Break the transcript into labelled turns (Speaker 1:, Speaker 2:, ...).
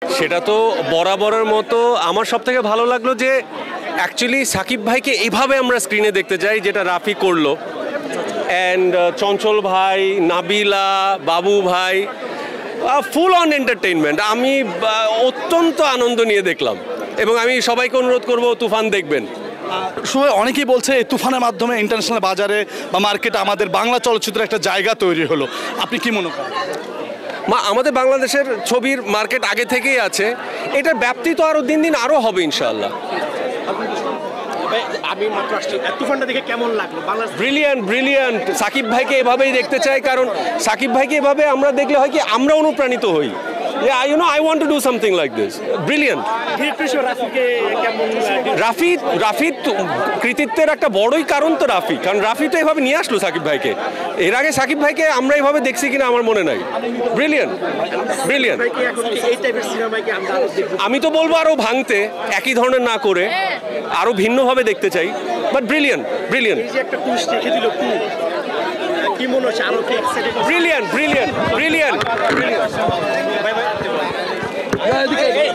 Speaker 1: সেটা তো বরাবরের মতো আমার সবথেকে ভালো লাগলো যে অ্যাকচুয়ালি সাকিব ভাইকে এইভাবে আমরা স্ক্রিনে দেখতে চাই, যেটা রাফি করলো। অ্যান্ড চঞ্চল ভাই, নাবিলা, বাবু ভাই, ফুল অন এন্টারটেইনমেন্ট। আমি অত্যন্ত আনন্দ নিয়ে দেখলাম এবং আমি সবাইকে অনুরোধ করব তুফান দেখবেন।
Speaker 2: সময় অনেকেই বলছে এই তুফানের মাধ্যমে ইন্টারন্যাশনাল বাজারে বা মার্কেটে আমাদের বাংলা চলচ্চিত্রের একটা জায়গা তৈরি হলো, আপনি কি মনে করেন?
Speaker 1: আমাদের বাংলাদেশের ছবির মার্কেট আগে থেকেই আছে, এটার ব্যাপ্তি তো আরও দিন দিন আরও হবে ইনশাআল্লাহ।
Speaker 3: আমি মাত্র আসছি, তুফানটা দেখে কেমন লাগলো?
Speaker 1: Brilliant brilliant. সাকিব ভাইকে এভাবেই দেখতে চাই, কারণ সাকিব ভাইকে এভাবে আমরা দেখলে হয় কি আমরা অনুপ্রাণিত হই যে I want to do something like this. Brilliant. Rafi কৃতিত্বের একটা বড়ই কারণ তো রাফি, কারণ রাফি তো এভাবে নিয়ে আসলো সাকিব ভাইকে। এর আগে সাকিব ভাইকে আমরা এভাবে দেখছি কিনা আমার মনে নাই। Brilliant brilliant. আমি তো বলবো আরো ভাঙতে, একই ধরনের না করে আরো ভিন্নভাবে দেখতে চাই, but brilliant brilliant brilliant brilliant brilliant brilliant.